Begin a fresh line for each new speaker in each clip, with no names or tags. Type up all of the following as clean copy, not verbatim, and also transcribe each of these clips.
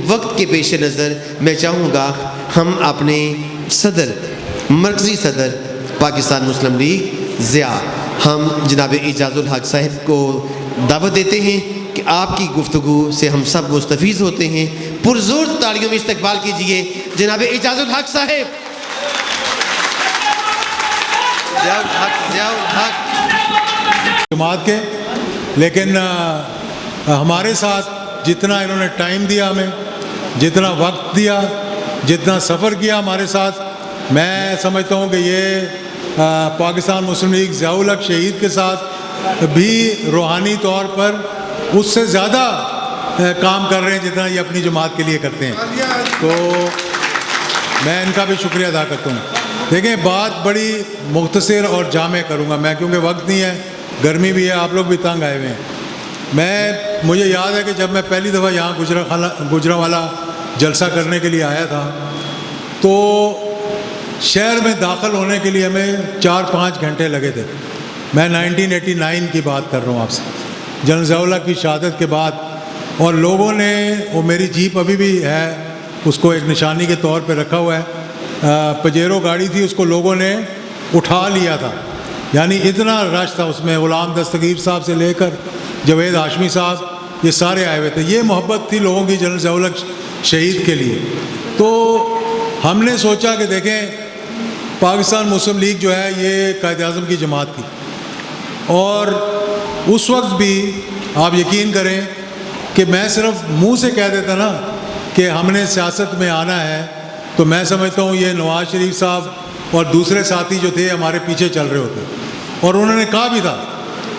وقت کے پیش نظر میں چاہوں گا ہم اپنے صدر، مرکزی صدر پاکستان مسلم لیگ ضیاء، ہم جناب اعجاز الحق صاحب کو دعوت دیتے ہیں کہ آپ کی گفتگو سے ہم سب مستفیض ہوتے ہیں۔ پرزور تالیوں میں استقبال کیجئے جناب اعجاز الحق صاحب۔ ضیاء الحق
جماعت کے، لیکن ہمارے ساتھ جتنا انہوں نے ٹائم دیا، ہمیں جتنا وقت دیا، جتنا سفر کیا ہمارے ساتھ، میں سمجھتا ہوں کہ یہ پاکستان مسلم لیگ ضیاء الحق شہید کے ساتھ بھی روحانی طور پر اس سے زیادہ کام کر رہے ہیں جتنا یہ اپنی جماعت کے لیے کرتے ہیں، تو میں ان کا بھی شکریہ ادا کرتا ہوں۔ دیکھیں، بات بڑی مختصر اور جامع کروں گا میں، کیونکہ وقت نہیں ہے، گرمی بھی ہے، آپ لوگ بھی تنگ آئے ہوئے ہیں۔ مجھے یاد ہے کہ جب میں پہلی دفعہ یہاں گجرانوالہ جلسہ کرنے کے لیے آیا تھا تو شہر میں داخل ہونے کے لیے ہمیں 4-5 گھنٹے لگے تھے۔ میں 1989 کی بات کر رہا ہوں آپ سے، جنرل ضیاء الحق کی شہادت کے بعد، اور لوگوں نے، وہ میری جیپ ابھی بھی ہے، اس کو ایک نشانی کے طور پہ رکھا ہوا ہے، پجیرو گاڑی تھی، اس کو لوگوں نے اٹھا لیا تھا، یعنی اتنا رش تھا اس میں، غلام دستگیر صاحب سے لے کر جاوید ہاشمی صاحب، یہ سارے آئے ہوئے تھے۔ یہ محبت تھی لوگوں کی جنرل ضیاء الحق شہید کے لیے۔ تو ہم نے سوچا کہ دیکھیں، پاکستان مسلم لیگ جو ہے یہ قائد اعظم کی جماعت تھی، اور اس وقت بھی آپ یقین کریں کہ میں صرف منہ سے کہہ دیتا نا کہ ہم نے سیاست میں آنا ہے، تو میں سمجھتا ہوں یہ نواز شریف صاحب اور دوسرے ساتھی جو تھے ہمارے پیچھے چل رہے ہوتے، اور انہوں نے کہا بھی تھا،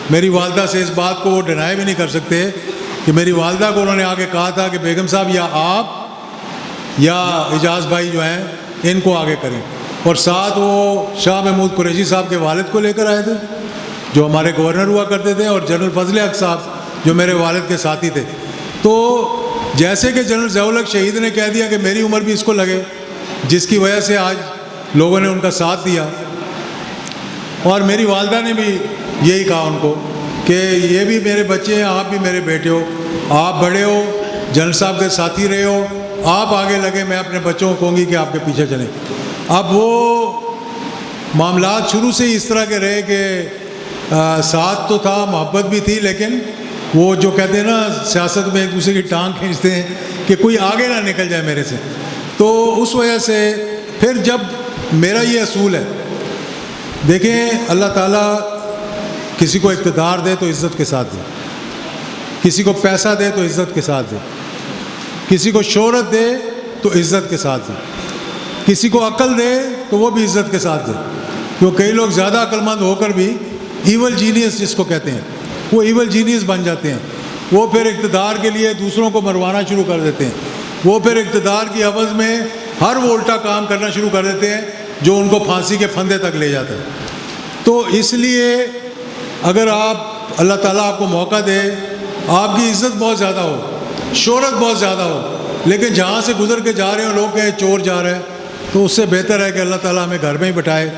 میری والدہ سے اس بات کو وہ ڈینائی بھی نہیں کر سکتے کہ میری والدہ کو انہوں نے آگے کہا تھا کہ بیگم صاحب یا آپ یا اعجاز بھائی جو ہیں ان کو آگے کریں، اور ساتھ وہ شاہ محمود قریشی صاحب کے والد کو لے کر آئے تھے جو ہمارے گورنر ہوا کرتے تھے، اور جنرل فضل حق صاحب جو میرے والد کے ساتھی تھے۔ تو جیسے کہ جنرل ضیاء الحق شہید نے کہہ دیا کہ میری عمر بھی اس کو لگے، جس کی وجہ سے آج لوگوں نے ان کا ساتھ دیا، اور میری والدہ نے بھی یہی کہا ان کو کہ یہ بھی میرے بچے ہیں، آپ بھی میرے بیٹے ہو، آپ بڑے ہو، جنرل صاحب کے ساتھی رہے ہو، آپ آگے لگے، میں اپنے بچوں کو کہوں گی کہ آپ کے پیچھے چلیں۔ اب وہ معاملات شروع سے ہی اس طرح کے رہے کہ ساتھ تو تھا، محبت بھی تھی، لیکن وہ جو کہتے ہیں نا سیاست میں ایک دوسرے کی ٹانگ کھینچتے ہیں کہ کوئی آگے نہ نکل جائے میرے سے، تو اس وجہ سے پھر جب میرا یہ اصول ہے، دیکھیں اللہ تعالیٰ کسی کو اقتدار دے تو عزت کے ساتھ دے، کسی کو پیسہ دے تو عزت کے ساتھ دے، کسی کو شہرت دے تو عزت کے ساتھ دے، کسی کو عقل دے تو وہ بھی عزت کے ساتھ دے، کیوں کئی لوگ زیادہ عقل مند ہو کر بھی ایول جینیس جس کو کہتے ہیں، وہ ایول جینیس بن جاتے ہیں، وہ پھر اقتدار کے لیے دوسروں کو مروانا شروع کر دیتے ہیں، وہ پھر اقتدار کی عوض میں ہر وہ الٹا کام کرنا شروع کر دیتے ہیں جو ان کو پھانسی کے پھندے تک لے جاتا ہے۔ تو اس لیے اگر آپ، اللہ تعالیٰ آپ کو موقع دے، آپ کی عزت بہت زیادہ ہو، شہرت بہت زیادہ ہو، لیکن جہاں سے گزر کے جا رہے ہیں لوگ کہیں چور جا رہے ہیں، تو اس سے بہتر ہے کہ اللہ تعالیٰ ہمیں گھر میں ہی بٹھائے،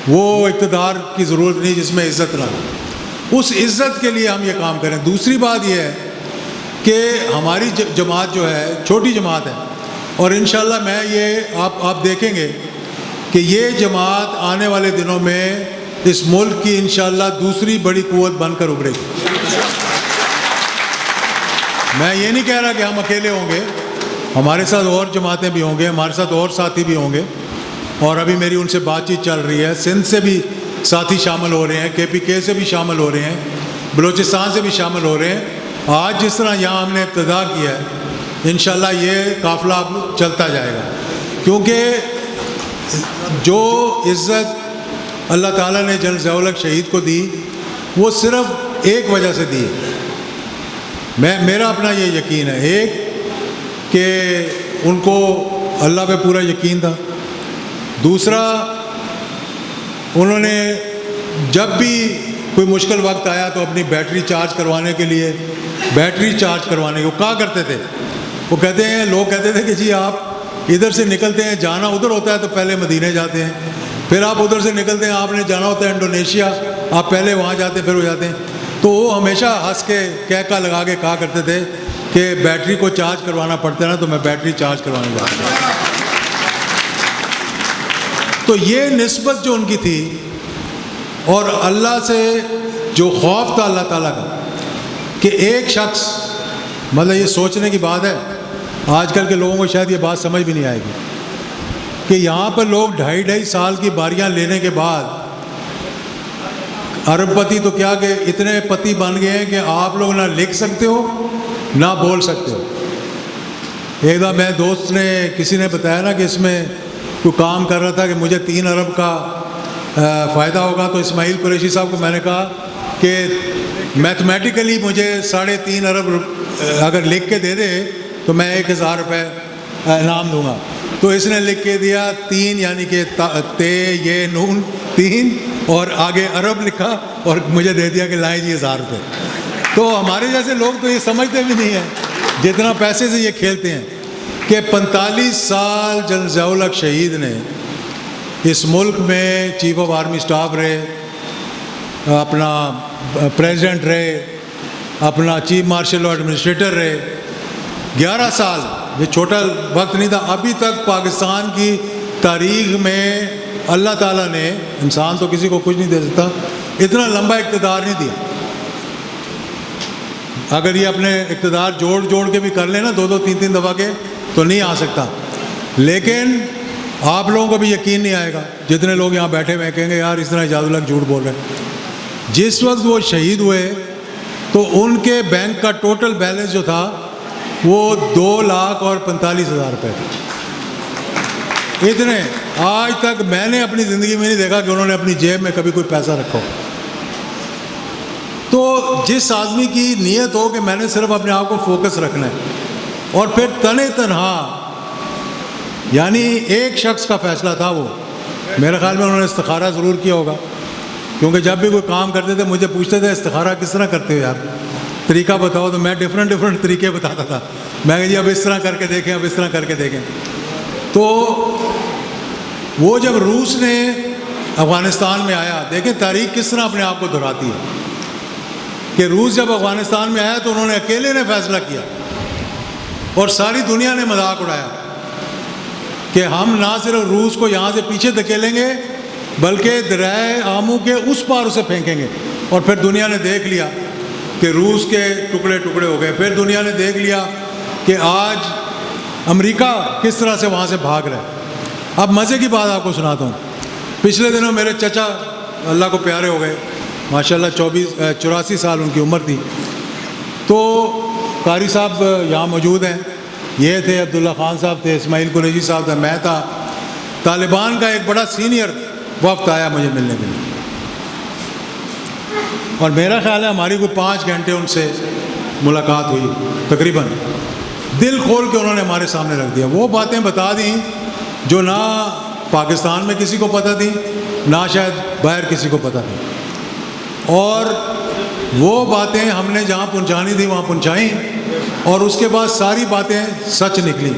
وہ اقتدار کی ضرورت نہیں جس میں عزت نہ ہو، اس عزت کے لیے ہم یہ کام کریں۔ دوسری بات یہ ہے کہ ہماری جماعت جو ہے چھوٹی جماعت ہے، اور انشاءاللہ میں یہ آپ دیکھیں گے کہ یہ جماعت آنے والے دنوں میں اس ملک کی انشاءاللہ دوسری بڑی قوت بن کر ابھرے گی۔ میں یہ نہیں کہہ رہا کہ ہم اکیلے ہوں گے، ہمارے ساتھ اور جماعتیں بھی ہوں گے، ہمارے ساتھ اور ساتھی بھی ہوں گے، اور ابھی میری ان سے بات چیت چل رہی ہے، سندھ سے بھی ساتھی شامل ہو رہے ہیں، KPK سے بھی شامل ہو رہے ہیں، بلوچستان سے بھی شامل ہو رہے ہیں۔ آج جس طرح یہاں ہم نے ابتدا کیا ہے، انشاءاللہ یہ قافلہ اب چلتا جائے گا، کیونکہ جو عزت اللہ تعالیٰ نے جنرل ضیاء الحق شہید کو دی وہ صرف ایک وجہ سے دی ہے، میرا اپنا یہ یقین ہے، ایک کہ ان کو اللہ پہ پورا یقین تھا، دوسرا انہوں نے جب بھی کوئی مشکل وقت آیا تو اپنی بیٹری چارج کروانے کے لیے وہ کہا کرتے تھے، وہ کہتے ہیں، لوگ کہتے تھے کہ جی آپ ادھر سے نکلتے ہیں، جانا ادھر ہوتا ہے تو پہلے مدینے جاتے ہیں، پھر آپ ادھر سے نکلتے ہیں، آپ نے جانا ہوتا ہے انڈونیشیا، آپ پہلے وہاں جاتے ہیں پھر وہ جاتے ہیں، تو وہ ہمیشہ ہنس کے کہکا لگا کے کہا کرتے تھے کہ بیٹری کو چارج کروانا پڑتا ہے نا، تو میں بیٹری چارج کروانے جا رہا ہوں۔ تو یہ نسبت جو ان کی تھی اور اللہ سے جو خوف تھا اللہ تعالیٰ کا، کہ ایک شخص، مطلب یہ سوچنے کی بات ہے، آج کل کے لوگوں کو شاید یہ بات سمجھ بھی نہیں آئے گی کہ یہاں پر لوگ 2.5 سال کی باریاں لینے کے بعد ارب پتی تو کیا کہ اتنے پتی بن گئے ہیں کہ آپ لوگ نہ لکھ سکتے ہو نہ بول سکتے ہو۔ ایک دفعہ میں دوست نے، کسی نے بتایا نا کہ اس میں کوئی کام کر رہا تھا کہ مجھے 3 ارب کا فائدہ ہوگا، تو اسماعیل قریشی صاحب کو میں نے کہا کہ میتھمیٹیکلی مجھے 3.5 ارب اگر لکھ کے دے دے تو میں 1000 روپے انعام دوں گا۔ تو اس نے لکھ کے دیا 3، یعنی کہ تے یہ نون 3 اور آگے ارب لکھا اور مجھے دے دیا کہ لائیں جی 1000 روپے۔ تو ہمارے جیسے لوگ تو یہ سمجھتے بھی نہیں ہیں جتنا پیسے سے یہ کھیلتے ہیں، کہ 45 سال جنرل ضیاء الحق شہید نے اس ملک میں چیف آف آرمی اسٹاف رہے، اپنا پریزیڈنٹ رہے، اپنا چیف مارشل اور ایڈمنسٹریٹر رہے، 11 سال، یہ چھوٹا وقت نہیں تھا۔ ابھی تک پاکستان کی تاریخ میں اللہ تعالیٰ نے، انسان تو کسی کو کچھ نہیں دے سکتا، اتنا لمبا اقتدار نہیں دیا۔ اگر یہ اپنے اقتدار جوڑ کے بھی کر لیں نا 2 3 دفعہ کے، تو نہیں آ سکتا۔ لیکن آپ لوگوں کو بھی یقین نہیں آئے گا، جتنے لوگ یہاں بیٹھے ہوئے کہیں گے یار اس طرح اعجاز الحق جھوٹ بول رہے ہیں۔ جس وقت وہ شہید ہوئے تو ان کے بینک کا ٹوٹل بیلنس جو تھا وہ 2,45,000 روپے تھے۔ اتنے آج تک میں نے اپنی زندگی میں نہیں دیکھا کہ انہوں نے اپنی جیب میں کبھی کوئی پیسہ رکھا ہو۔ تو جس آدمی کی نیت ہو کہ میں نے صرف اپنے آپ کو فوکس رکھنا ہے، اور پھر تنہا، یعنی ایک شخص کا فیصلہ تھا وہ، میرے خیال میں انہوں نے استخارہ ضرور کیا ہوگا، کیونکہ جب بھی کوئی کام کرتے تھے مجھے پوچھتے تھے استخارہ کس طرح کرتے ہو یار، طریقہ بتاؤ، تو میں ڈفرینٹ طریقے بتاتا تھا۔ میں کہ جی اب اس طرح کر کے دیکھیں، اب اس طرح کر کے دیکھیں۔ تو وہ جب روس نے افغانستان میں آیا، دیکھیں تاریخ کس طرح اپنے آپ کو دہراتی ہے، کہ روس جب افغانستان میں آیا تو انہوں نے اکیلے نے فیصلہ کیا اور ساری دنیا نے مذاق اڑایا کہ ہم نہ صرف روس کو یہاں سے پیچھے دھکیلیں گے بلکہ دریائے آمو کے اس پار اسے پھینکیں گے۔ اور پھر دنیا نے دیکھ لیا کہ روس کے ٹکڑے ہو گئے۔ پھر دنیا نے دیکھ لیا کہ آج امریکہ کس طرح سے وہاں سے بھاگ رہا ہے۔ اب مزے کی بات آپ کو سناتا ہوں۔ پچھلے دنوں میرے چچا اللہ کو پیارے ہو گئے، ماشاءاللہ 84 سال ان کی عمر تھی۔ تو قاری صاحب یہاں موجود ہیں، یہ تھے، عبداللہ خان صاحب تھے، اسماعیل قریشی صاحب تھے، میں تھا۔ طالبان کا ایک بڑا سینئر وفد آیا مجھے ملنے کے لیے، اور میرا خیال ہے ہماری کوئی 5 گھنٹے ان سے ملاقات ہوئی تقریباً۔ دل کھول کے انہوں نے ہمارے سامنے رکھ دیا، وہ باتیں بتا دیں جو نہ پاکستان میں کسی کو پتہ تھی، نہ شاید باہر کسی کو پتہ تھی، اور وہ باتیں ہم نے جہاں پہنچانی تھی وہاں پہنچائیں، اور اس کے بعد ساری باتیں سچ نکلی۔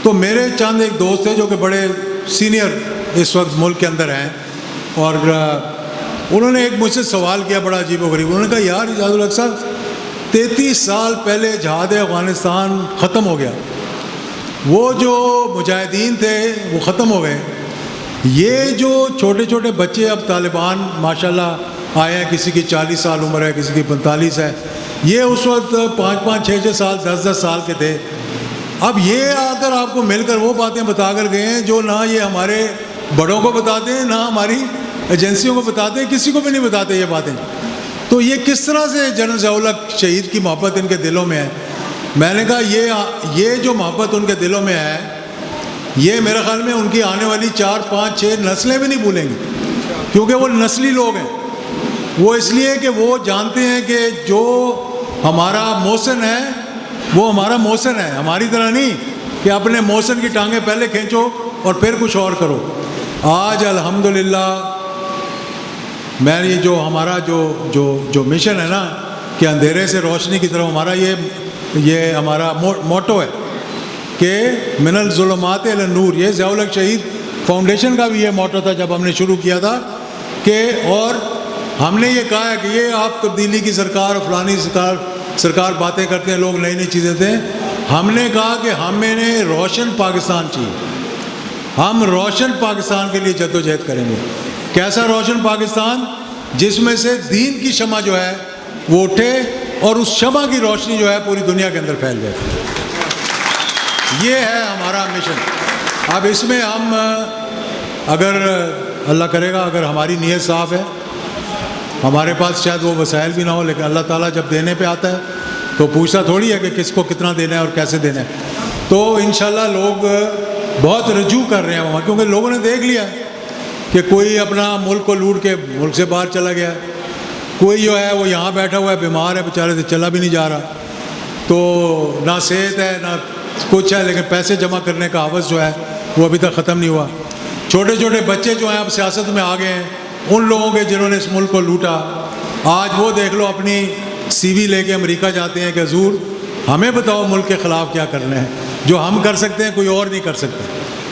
تو میرے چند ایک دوست تھے جو کہ بڑے سینئر اس وقت ملک کے اندر ہیں، اور انہوں نے ایک مجھ سے سوال کیا بڑا عجیب و غریب۔ انہوں نے کہا یار اعجاز الحق صاحب 33 سال پہلے جہاد افغانستان ختم ہو گیا، وہ جو مجاہدین تھے وہ ختم ہو گئے، یہ جو چھوٹے چھوٹے بچے اب طالبان ماشاءاللہ آئے ہیں، کسی کی 40 سال عمر ہے، کسی کی 45 ہے، یہ اس وقت 5 6 سال 10 سال کے تھے۔ اب یہ آ کر آپ کو مل کر وہ باتیں بتا کر گئے ہیں جو نہ یہ ہمارے بڑوں کو بتاتے ہیں، نہ ہماری ایجنسیوں کو بتاتے ہیں، کسی کو بھی نہیں بتاتے یہ باتیں۔ تو یہ کس طرح سے جنرل ضیاء الحق شہید کی محبت ان کے دلوں میں ہے؟ میں نے کہا یہ جو محبت ان کے دلوں میں ہے، یہ میرے خیال میں ان کی آنے والی 4 5 6 نسلیں بھی نہیں بھولیں گی، کیونکہ وہ نسلی لوگ ہیں۔ وہ اس لیے کہ وہ جانتے ہیں کہ جو ہمارا محسن ہے وہ ہمارا محسن ہے، ہماری طرح نہیں کہ اپنے محسن کی ٹانگیں پہلے کھینچو اور پھر کچھ اور کرو۔ آج الحمدللہ میں یہ جو ہمارا جو مشن ہے نا کہ اندھیرے سے روشنی کی طرف، ہمارا یہ ہمارا موٹو ہے کہ من الظلمات الی النور۔ یہ ضیاء الحق شہید فاؤنڈیشن کا بھی یہ موٹو تھا جب ہم نے شروع کیا تھا، کہ اور ہم نے یہ کہا ہے کہ یہ آپ تبدیلی کی سرکار، فلانی سرکار، سرکار باتیں کرتے ہیں، لوگ نئی نئی چیزیں تھے. ہم نے کہا کہ ہمیں نے روشن پاکستان چاہیے، ہم روشن پاکستان کے لیے جدوجہد کریں گے. کیسا روشن پاکستان؟ جس میں سے دین کی شمع جو ہے وہ اٹھے اور اس شمع کی روشنی جو ہے پوری دنیا کے اندر پھیل جائے. یہ ہے ہمارا مشن. اب اس میں ہم اگر اللہ کرے گا، اگر ہماری نیت صاف ہے، ہمارے پاس شاید وہ وسائل بھی نہ ہو، لیکن اللہ تعالیٰ جب دینے پہ آتا ہے تو پوچھتا تھوڑی ہے کہ کس کو کتنا دینا ہے اور کیسے دینا ہے. تو انشاءاللہ لوگ بہت رجوع کر رہے ہیں وہاں، کیونکہ لوگوں نے دیکھ لیا کہ کوئی اپنا ملک کو لوٹ کے ملک سے باہر چلا گیا، کوئی جو ہے وہ یہاں بیٹھا ہوا ہے، بیمار ہے بیچارے سے چلا بھی نہیں جا رہا، تو نہ صحت ہے نہ کچھ ہے، لیکن پیسے جمع کرنے کا حوث جو ہے وہ ابھی تک ختم نہیں ہوا. چھوٹے چھوٹے بچے جو ہیں اب سیاست میں آ گئے ہیں، ان لوگوں کے جنہوں نے اس ملک کو لوٹا، آج وہ دیکھ لو اپنی سی وی لے کے امریکہ جاتے ہیں کہ حضور ہمیں بتاؤ ملک کے خلاف کیا کرنا ہے، جو ہم کر سکتے ہیں کوئی اور نہیں کر سکتے.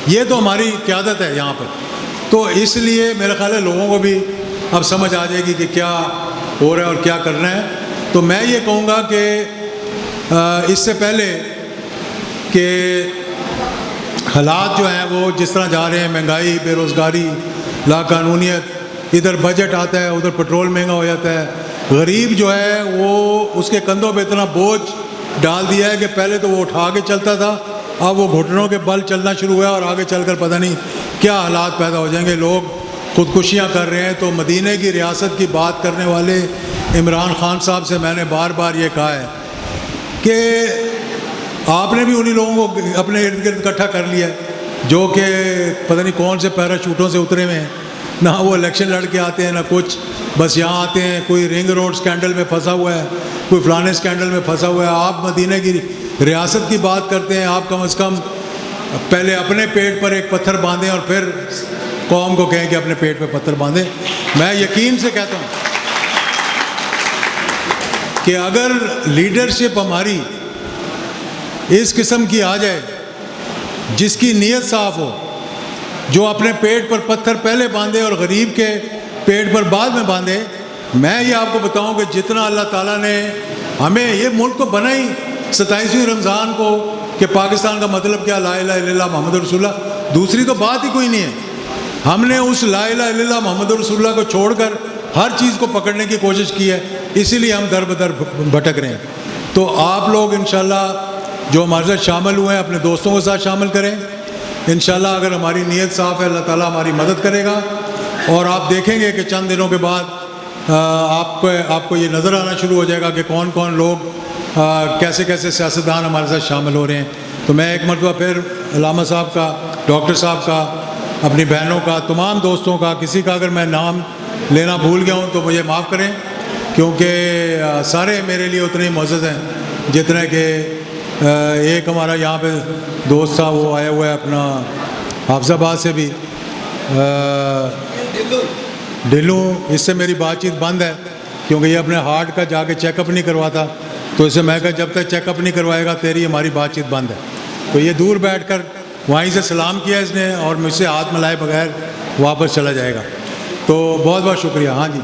یہ تو ہماری قیادت ہے یہاں پر. تو اس لیے میرا خیال ہے لوگوں کو بھی اب سمجھ آ جائے گی کہ کیا ہو رہا ہے اور کیا کرنا ہے. تو میں یہ کہوں گا کہ اس سے پہلے کہ حالات جو ہیں وہ جس طرح جا رہے ہیں، مہنگائی، بے روزگاری، لاقانونیت، ادھر بجٹ آتا ہے ادھر پٹرول مہنگا ہو جاتا ہے، غریب جو ہے وہ اس کے کندھوں پہ اتنا بوجھ ڈال دیا ہے کہ پہلے تو وہ اٹھا کے چلتا تھا، اب وہ گھٹنوں کے بل چلنا شروع ہوا ہے اور آگے چل کر پتہ نہیں کیا حالات پیدا ہو جائیں گے. لوگ خودکشیاں کر رہے ہیں. تو مدینہ کی ریاست کی بات کرنے والے عمران خان صاحب سے میں نے بار بار یہ کہا ہے کہ آپ نے بھی انہی لوگوں کو اپنے ارد گرد اکٹھا کر لیا ہے جو کہ پتہ نہیں کون سے پیراشوٹوں سے اترے ہوئے ہیں، نہ وہ الیکشن لڑ کے آتے ہیں نہ کچھ، بس یہاں آتے ہیں، کوئی رنگ روڈ سکینڈل میں پھنسا ہوا ہے، کوئی فلانے سکینڈل میں پھنسا ہوا ہے. آپ مدینہ کی ریاست کی بات کرتے ہیں، آپ کم از کم پہلے اپنے پیٹ پر ایک پتھر باندھیں اور پھر قوم کو کہیں کہ اپنے پیٹ پہ پتھر باندھیں. میں یقین سے کہتا ہوں کہ اگر لیڈرشپ ہماری اس قسم کی آ جائے جس کی نیت صاف ہو، جو اپنے پیٹ پر پتھر پہلے باندھے اور غریب کے پیٹ پر بعد میں باندھے، میں یہ آپ کو بتاؤں کہ جتنا اللہ تعالیٰ نے ہمیں یہ ملک کو بنا ہی 27ویں رمضان کو کہ پاکستان کا مطلب کیا، لا الہ الا اللہ محمد رسول اللہ، دوسری تو بات ہی کوئی نہیں ہے. ہم نے اس لا الہ الا اللہ محمد رسول اللہ کو چھوڑ کر ہر چیز کو پکڑنے کی کوشش کی ہے، اسی لیے ہم در بدر بھٹک رہے ہیں. تو آپ لوگ انشاءاللہ جو ہمارے ساتھ شامل ہوئے ہیں اپنے دوستوں کے ساتھ شامل کریں. انشاءاللہ اگر ہماری نیت صاف ہے اللہ تعالیٰ ہماری مدد کرے گا، اور آپ دیکھیں گے کہ چند دنوں کے بعد آپ کو یہ نظر آنا شروع ہو جائے گا کہ کون کون لوگ کیسے کیسے سیاستدان ہمارے ساتھ شامل ہو رہے ہیں. تو میں ایک مرتبہ پھر علامہ صاحب کا، ڈاکٹر صاحب کا، اپنی بہنوں کا، تمام دوستوں کا، کسی کا اگر میں نام لینا بھول گیا ہوں تو مجھے معاف کریں، کیونکہ سارے میرے لیے اتنے ہی معزز ہیں جتنے کہ ایک ہمارا یہاں پہ دوست تھا وہ آیا ہوا ہے اپنا حافظ آباد سے بھی، ڈھلو، اس سے میری بات چیت بند ہے کیونکہ یہ اپنے ہارٹ کا جا کے چیک اپ نہیں کرواتا، تو اسے میں کہا جب تک چیک اپ نہیں کروائے گا تیری ہماری بات چیت بند ہے. تو یہ دور بیٹھ کر وہیں سے سلام کیا اس نے اور مجھ سے ہاتھ ملائے بغیر واپس چلا جائے گا. تو بہت بہت شکریہ. ہاں جی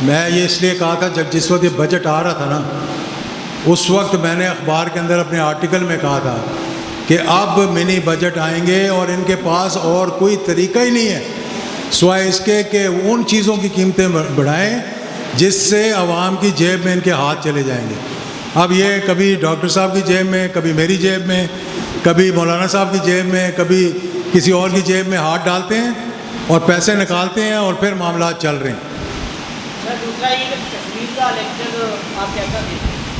میں یہ اس لیے کہا تھا جس وقت یہ بجٹ آ رہا تھا نا، اس وقت میں نے اخبار کے اندر اپنے آرٹیکل میں کہا تھا کہ اب منی بجٹ آئیں گے اور ان کے پاس اور کوئی طریقہ ہی نہیں ہے سوائے اس کے کہ ان چیزوں کی قیمتیں بڑھائیں جس سے عوام کی جیب میں ان کے ہاتھ چلے جائیں گے. اب یہ کبھی ڈاکٹر صاحب کی جیب میں، کبھی میری جیب میں، کبھی مولانا صاحب کی جیب میں، کبھی کسی اور کی جیب میں ہاتھ ڈالتے ہیں اور پیسے نکالتے ہیں اور پھر معاملات چل رہے ہیں.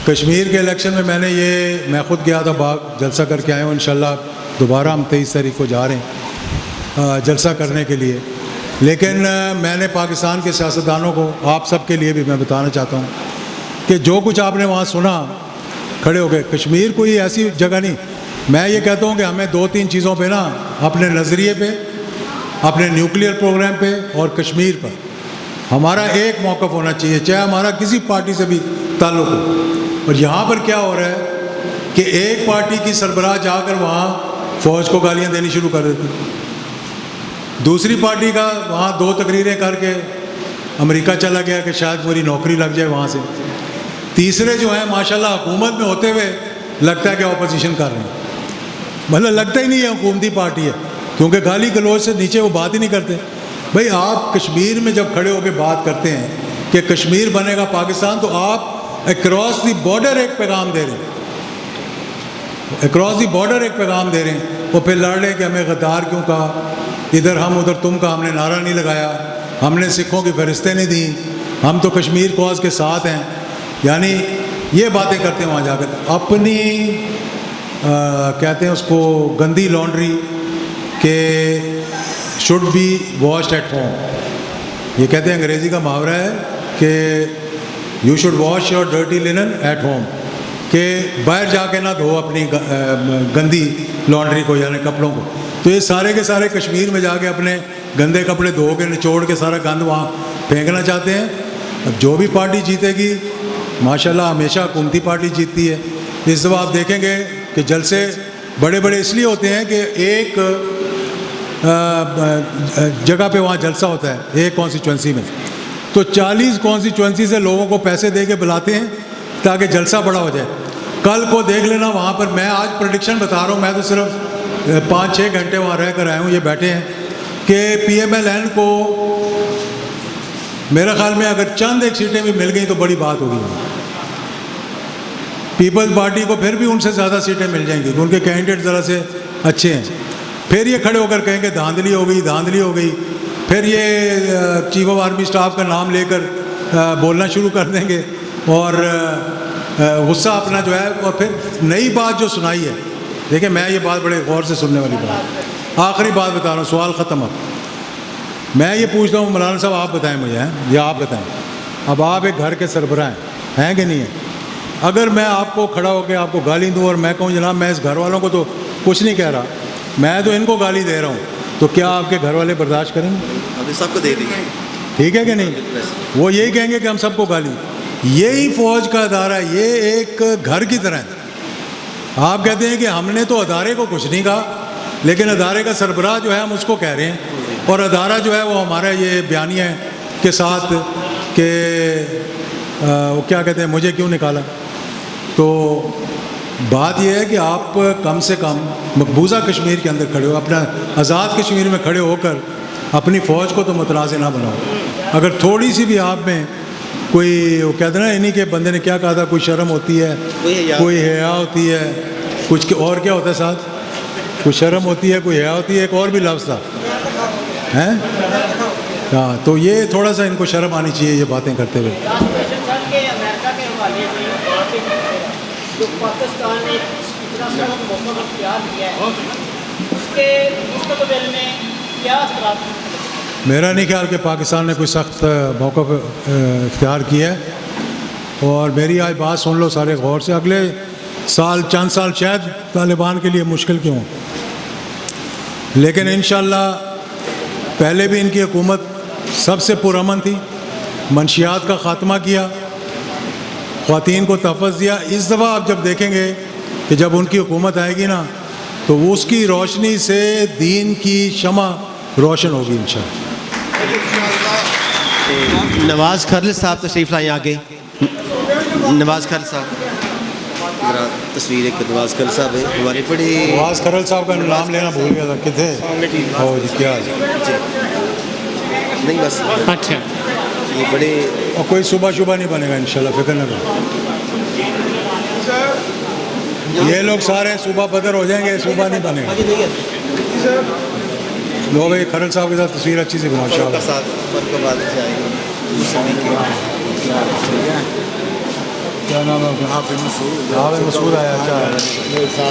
کشمیر کے الیکشن میں میں خود گیا تھا باغ، جلسہ کر کے آئے ہوں. انشاءاللہ دوبارہ ہم 23 تاریخ کو جا رہے ہیں جلسہ کرنے کے لیے. لیکن میں نے پاکستان کے سیاستدانوں کو، آپ سب کے لیے بھی میں بتانا چاہتا ہوں کہ جو کچھ آپ نے وہاں سنا کھڑے ہو گئے، کشمیر کوئی ایسی جگہ نہیں. میں یہ کہتا ہوں کہ ہمیں 2-3 چیزوں پہ نا، اپنے نظریے پہ، اپنے نیوکلیئر پروگرام پہ اور کشمیر پر ہمارا ایک موقف ہونا چاہیے، چاہے ہمارا کسی پارٹی سے بھی تعلق ہو. اور یہاں پر کیا ہو رہا ہے کہ ایک پارٹی کی سربراہ جا کر وہاں فوج کو گالیاں دینی شروع کر دیتی، دوسری پارٹی کا وہاں 2 تقریریں کر کے امریکہ چلا گیا کہ شاید میری نوکری لگ جائے وہاں سے، تیسرے جو ہیں ماشاءاللہ حکومت میں ہوتے ہوئے لگتا ہے کہ اپوزیشن کر رہے ہیں، مطلب لگتا ہی نہیں ہے حکومتی پارٹی ہے، کیونکہ گالی گلوچ سے نیچے وہ بات ہی نہیں کرتے۔ بھائی آپ کشمیر میں جب کھڑے ہو کے بات کرتے ہیں کہ کشمیر بنے گا پاکستان، تو آپ اکراس دی بارڈر ایک پیغام دے رہے ہیں، اکراس دی بارڈر ایک پیغام دے رہے ہیں، وہ پھر لڑ رہے ہیں کہ ہمیں غدار کیوں کہا، ادھر ہم ادھر تم کا، ہم نے نعرہ نہیں لگایا، ہم نے سکھوں کی فہرستیں نہیں دیں، ہم تو کشمیر کاز کے ساتھ ہیں، یعنی یہ باتیں کرتے ہیں وہاں جا کر، اپنی کہتے ہیں اس کو گندی لانڈری کہ should be washed at home, یہ کہتے ہیں انگریزی کا محاورہ ہے کہ you should wash your dirty linen at home, کہ باہر جا کے نہ دھو اپنی گندی لانڈری کو یعنی کپڑوں کو، تو یہ سارے کے سارے کشمیر میں جا کے اپنے گندے کپڑے دھو کے نچوڑ کے سارا گند وہاں پھینکنا چاہتے ہیں۔ اب جو بھی پارٹی جیتے گی ماشاءاللہ ہمیشہ حکومتی پارٹی جیتتی ہے، اس دفعہ آپ دیکھیں گے کہ جلسے بڑے بڑے اس لیے ہوتے ہیں کہ ایک جگہ پہ وہاں جلسہ ہوتا ہے ایک کانسٹیچوئنسی میں، تو 40 کانسٹیچوئنسی سے لوگوں کو پیسے دے کے بلاتے ہیں تاکہ جلسہ بڑا ہو جائے۔ کل کو دیکھ لینا وہاں پر، میں آج پریڈکشن بتا رہا ہوں، میں تو صرف 5-6 گھنٹے وہاں رہ کر آیا ہوں، یہ بیٹھے ہیں کہ پی ایم ایل این کو میرے خیال میں اگر چند ایک سیٹیں بھی مل گئیں تو بڑی بات ہوگی، پیپلز پارٹی کو پھر بھی ان سے زیادہ سیٹیں مل جائیں گی، ان کے کینڈیڈیٹ ذرا سے اچھے ہیں، پھر یہ کھڑے ہو کر کہیں کہ دھاندلی ہو گئی، دھاندلی ہو گئی، پھر یہ چیف آف آرمی اسٹاف کا نام لے کر بولنا شروع کر دیں گے، اور غصہ اپنا جو ہے، اور پھر نئی بات جو سنائی ہے، دیکھیں میں یہ بات بڑے غور سے سننے والی بات، آخری بات بتا رہا ہوں، سوال ختم اب، میں یہ پوچھتا ہوں مولانا صاحب آپ بتائیں مجھے، یا آپ بتائیں، اب آپ ایک گھر کے سربراہ ہیں کہ نہیں ہیں؟ اگر میں آپ کو کھڑا ہو کے آپ کو گالی دوں اور میں کہوں جناب میں اس گھر والوں کو تو کچھ نہیں کہہ رہا، میں تو ان کو گالی دے رہا ہوں، تو کیا آپ کے گھر والے برداشت کریں گے؟
سب کو دے دیں،
ٹھیک ہے کہ نہیں؟ وہ یہی کہیں گے کہ ہم سب کو گالی، یہی فوج کا ادارہ ہے، یہ ایک گھر کی طرح ہے۔ آپ کہتے ہیں کہ ہم نے تو ادارے کو کچھ نہیں کہا، لیکن ادارے کا سربراہ جو ہے ہم اس کو کہہ رہے ہیں، اور ادارہ جو ہے وہ ہمارا یہ بیانیہ کے ساتھ کہ وہ کیا کہتے ہیں مجھے کیوں نکالا۔ تو بات یہ ہے کہ آپ کم سے کم مقبوضہ کشمیر کے اندر کھڑے ہو، اپنا آزاد کشمیر میں کھڑے ہو کر اپنی فوج کو تو متنازع نہ بناؤ۔ اگر تھوڑی سی بھی آپ میں کوئی وہ کہتے ہیں نا انہی کے بندے نے کیا کہا تھا، کوئی شرم ہوتی ہے، کوئی حیا ہوتی ہے، کچھ اور کیا ہوتا ہے ساتھ، کوئی شرم ہوتی ہے، کوئی حیا ہوتی ہے، ایک اور بھی لفظ تھا ہیں، ہاں، تو یہ تھوڑا سا ان کو شرم آنی چاہیے یہ باتیں کرتے ہوئے۔
امریکہ کے حوالے سے جو پاکستان نے اتنا سخت موقف اختیار کیا ہے، اس کے مستقبل میں کیا اثرات ہیں؟
میرا نہیں خیال کہ پاکستان نے کوئی سخت موقف اختیار کیا ہے، اور میری آج بات سن لو سارے غور سے، اگلے سال چند سال شاید طالبان کے لیے مشکل کیوں، لیکن انشاءاللہ پہلے بھی ان کی حکومت سب سے پرامن تھی، منشیات کا خاتمہ کیا، خواتین کو تحفظ دیا۔ اس دفعہ آپ جب دیکھیں گے کہ جب ان کی حکومت آئے گی نا تو وہ اس کی روشنی سے دین کی شمع روشن ہوگی انشاءاللہ۔
نواز کھرل صاحب تشریف لائیں آگے، نواز کھرل صاحب، ذرا تصویر ایک نواز کھرل صاحب ہے ہمارے بڑے،
نواز کھرل صاحب کا نام لینا بھول گیا تھا، کتنے جی کیا
نہیں بس
اچھا
یہ بڑے،
اور کوئی صبح شبہ نہیں بنے گا انشاءاللہ، فکر نہ کرو، یہ لوگ سارے صبح بدر ہو جائیں گے، صبح نہیں بنے گا۔ لو بھائی کھرل صاحب کے ساتھ تصویر اچھی سی بناؤ شاء کیا نام ہے؟ حافظ مسعود آیا، اچھا